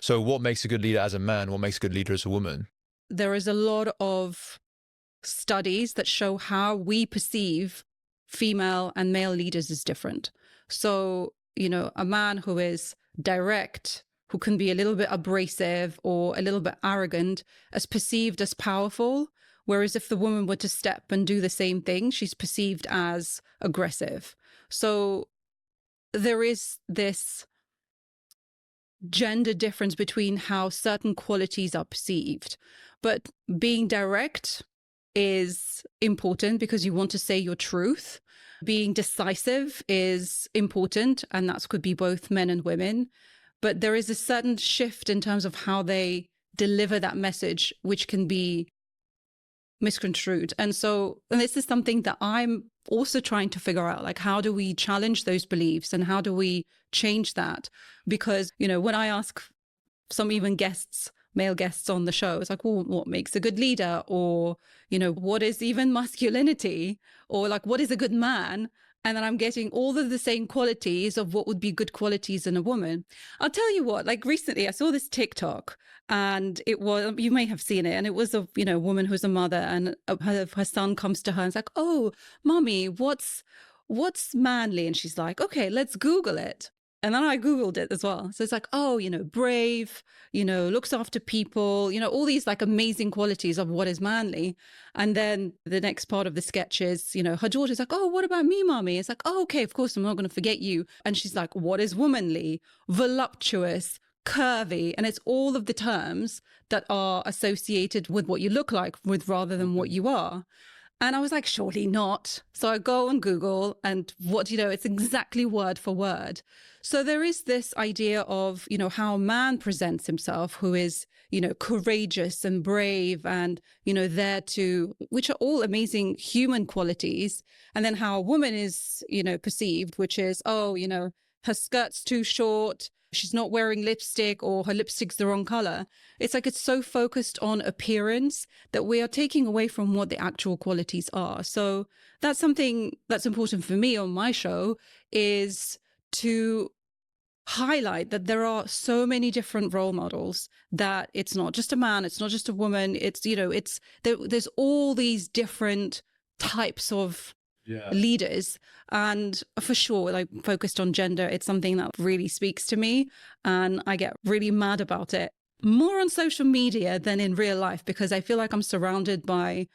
So what makes a good leader as a man? What makes a good leader as a woman? There is a lot of studies that show how we perceive female and male leaders is different. So, a man who is direct, who can be a little bit abrasive or a little bit arrogant, is perceived as powerful. Whereas if the woman were to step and do the same thing, she's perceived as aggressive. So there is this gender difference between how certain qualities are perceived. But being direct is important because you want to say your truth. Being decisive is important, and that could be both men and women. But there is a certain shift in terms of how they deliver that message, which can be misconstrued. And this is something that I'm also trying to figure out, like, how do we challenge those beliefs and how do we change that? Because, when I ask some even male guests on the show, it's like, well, what makes a good leader? Or, what is even masculinity? Or like, what is a good man? And then I'm getting all of the same qualities of what would be good qualities in a woman. I'll tell you what, like recently I saw this TikTok and it was, you may have seen it, and it was a, woman who's a mother, and her son comes to her and it's like, oh, mommy, what's manly? And she's like, okay, let's Google it. And then I Googled it as well. So it's like, oh, brave, looks after people, all these like amazing qualities of what is manly. And then the next part of the sketch is, her daughter's like, oh, what about me, mommy? It's like, oh, okay, of course, I'm not going to forget you. And she's like, what is womanly, voluptuous, curvy? And it's all of the terms that are associated with what you look like with rather than what you are. And I was like, surely not. So I go on Google and it's exactly word for word. So there is this idea of, how a man presents himself, who is, courageous and brave and, which are all amazing human qualities. And then how a woman is, perceived, which is, oh, her skirt's too short, she's not wearing lipstick, or her lipstick's the wrong color. It's like it's so focused on appearance that we are taking away from what the actual qualities are. So that's something that's important for me on my show, is to highlight that there are so many different role models, that it's not just a man, it's not just a woman, it's, there's all these different types of leaders. And for sure, like, focused on gender, it's something that really speaks to me, and I get really mad about it more on social media than in real life, because I feel like I'm surrounded by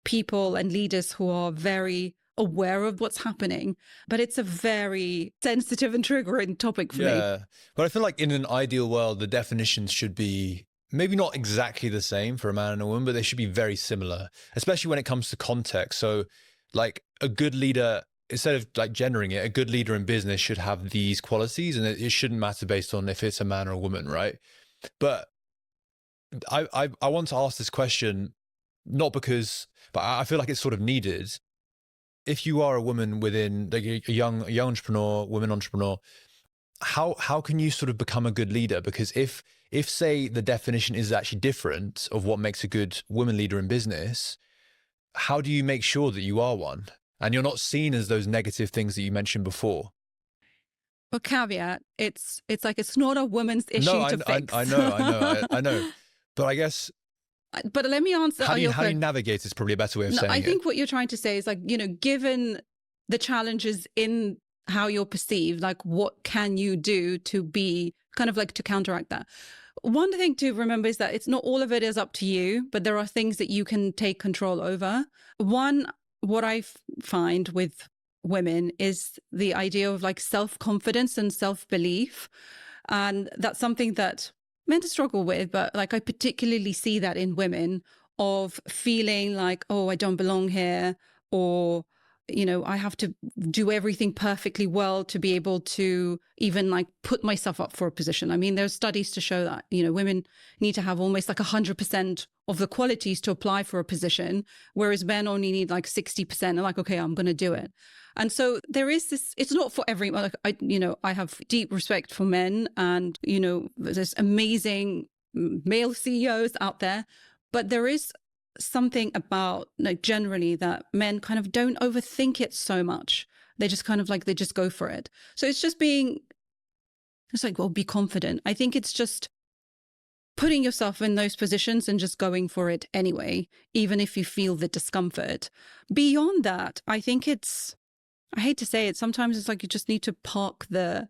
people and leaders who are very aware of what's happening, but it's a very sensitive and triggering topic for me. Yeah, but I feel like in an ideal world, the definitions should be maybe not exactly the same for a man and a woman, but they should be very similar, especially when it comes to context. So like a good leader, instead of like gendering it, a good leader in business should have these qualities, and it shouldn't matter based on if it's a man or a woman, right? But I want to ask this question, not because, but I feel like it's sort of needed. If you are a woman within like a young entrepreneur, women entrepreneur, how can you sort of become a good leader? Because if say the definition is actually different of what makes a good woman leader in business, how do you make sure that you are one and you're not seen as those negative things that you mentioned before? But caveat, it's like, it's not a woman's issue to fix. I know. But I guess, but let me answer. How do you navigate is probably a better way of saying it. I think what you're trying to say is like, given the challenges in how you're perceived, like, what can you do to be kind of like to counteract that? One thing to remember is that it's not all of it is up to you, but there are things that you can take control over. One, what I find with women is the idea of like self-confidence and self-belief. And that's something that men struggle with, but like I particularly see that in women, of feeling like, oh, I don't belong here, or I have to do everything perfectly well to be able to even like put myself up for a position. I mean, there's studies to show that, women need to have almost like 100% of the qualities to apply for a position, whereas men only need like 60%. And like, okay, I'm going to do it. And so there is this, it's not for everyone. Like I have deep respect for men, and, there's amazing male CEOs out there, but there is something about like generally that men kind of don't overthink it so much. They just kind of like, they just go for it. So it's like, well, be confident. I think it's just putting yourself in those positions and just going for it anyway, even if you feel the discomfort. Beyond that, I think I hate to say it, sometimes it's like you just need to park the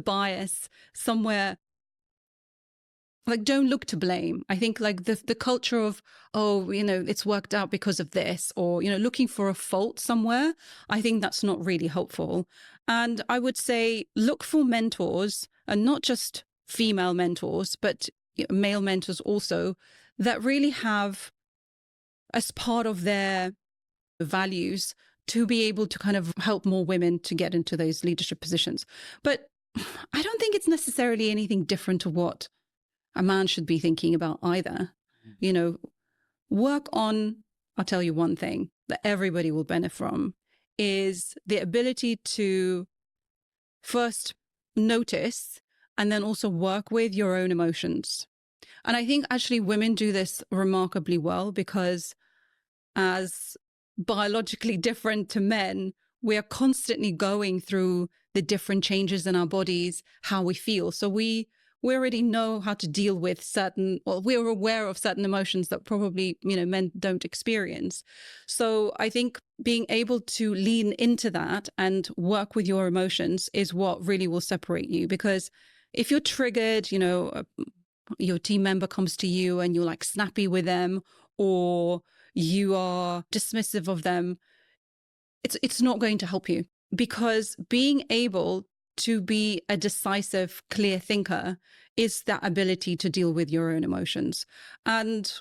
bias somewhere. Like, don't look to blame. I think like the culture of, oh, it's worked out because of this, or, looking for a fault somewhere, I think that's not really helpful. And I would say look for mentors, and not just female mentors, but male mentors also, that really have as part of their values to be able to kind of help more women to get into those leadership positions. But I don't think it's necessarily anything different to what a man should be thinking about either. Work on, I'll tell you one thing that everybody will benefit from, is the ability to first notice and then also work with your own emotions. And I think actually women do this remarkably well, because as biologically different to men, we are constantly going through the different changes in our bodies, how we feel. So we already know how to deal with we're aware of certain emotions that probably, men don't experience. So I think being able to lean into that and work with your emotions is what really will separate you. Because if you're triggered, your team member comes to you and you're like snappy with them, or you are dismissive of them, it's not going to help you. Because being able to be a decisive, clear thinker is that ability to deal with your own emotions. And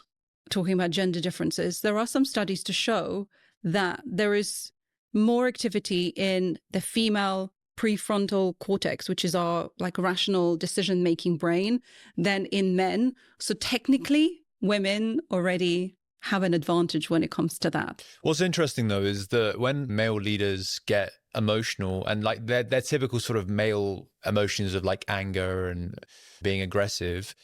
talking about gender differences, there are some studies to show that there is more activity in the female prefrontal cortex, which is our like rational decision-making brain, than in men. So technically, women already have an advantage when it comes to that. What's interesting though is that when male leaders get emotional, and like their typical sort of male emotions of like anger and being aggressive,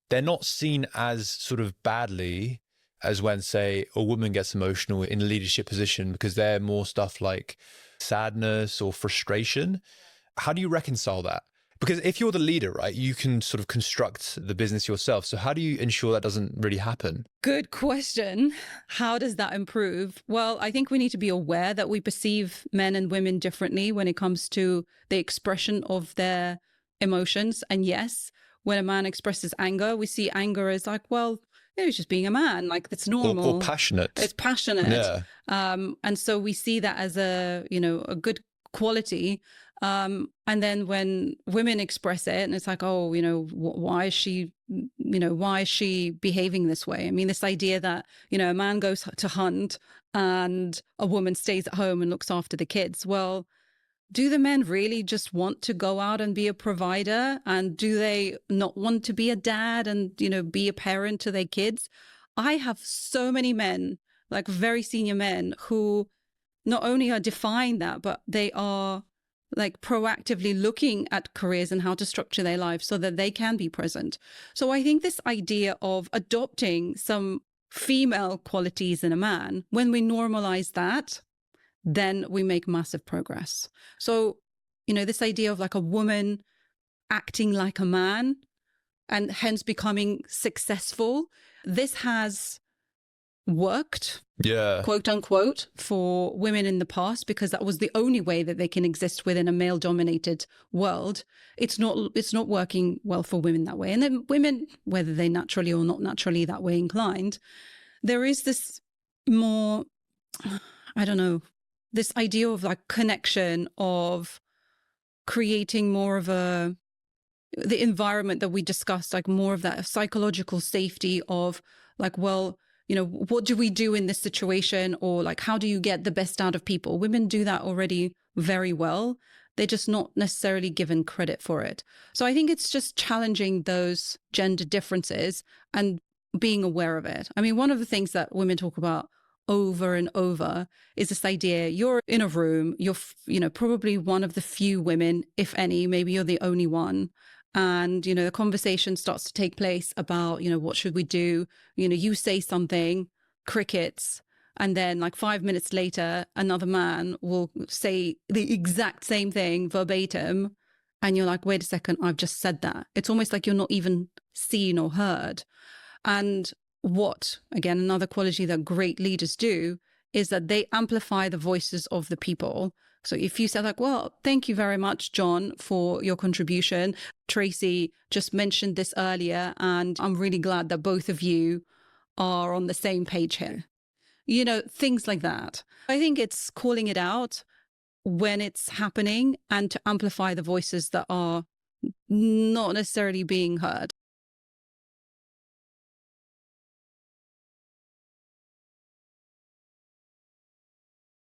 they're not seen as sort of badly as when, say, a woman gets emotional in a leadership position, because they're more stuff like sadness or frustration. How do you reconcile that? Because if you're the leader, right, you can sort of construct the business yourself. So how do you ensure that doesn't really happen? Good question. How does that improve? Well, I think we need to be aware that we perceive men and women differently when it comes to the expression of their emotions. And yes, when a man expresses anger, we see anger as like, well, he's just being a man, like that's normal. Or passionate. It's passionate. Yeah. And so we see that as a good quality. And then when women express it, and it's like, oh, why is she behaving this way? I mean, this idea that, a man goes to hunt and a woman stays at home and looks after the kids. Well, do the men really just want to go out and be a provider? And do they not want to be a dad and, be a parent to their kids? I have so many men, like very senior men, who not only are defying that, but they are like proactively looking at careers and how to structure their lives so that they can be present. So I think this idea of adopting some female qualities in a man, when we normalize that, then we make massive progress. So, this idea of like a woman acting like a man and hence becoming successful, this has worked, quote unquote, for women in the past, because that was the only way that they can exist within a male dominated world. It's not working well for women that way. And then women, whether they naturally or not naturally that way inclined, there is this more, I don't know, this idea of like connection, of creating more of the environment that we discussed, like more of that psychological safety of like, well, what do we do in this situation? Or like, how do you get the best out of people? Women do that already very well. They're just not necessarily given credit for it. So I think it's just challenging those gender differences and being aware of it. I mean, one of the things that women talk about over and over is this idea: you're in a room, you're, probably one of the few women, if any, maybe you're the only one. And, the conversation starts to take place about, what should we do? You say something, crickets. And then like 5 minutes later, another man will say the exact same thing verbatim. and you're like, wait a second, I've just said that. It's almost like you're not even seen or heard. And what, again, another quality that great leaders do is that they amplify the voices of the people. So if you say like, well, thank you very much, John, for your contribution. Tracy just mentioned this earlier, and I'm really glad that both of you are on the same page here. You know, things like that. I think it's calling it out when it's happening and to amplify the voices that are not necessarily being heard.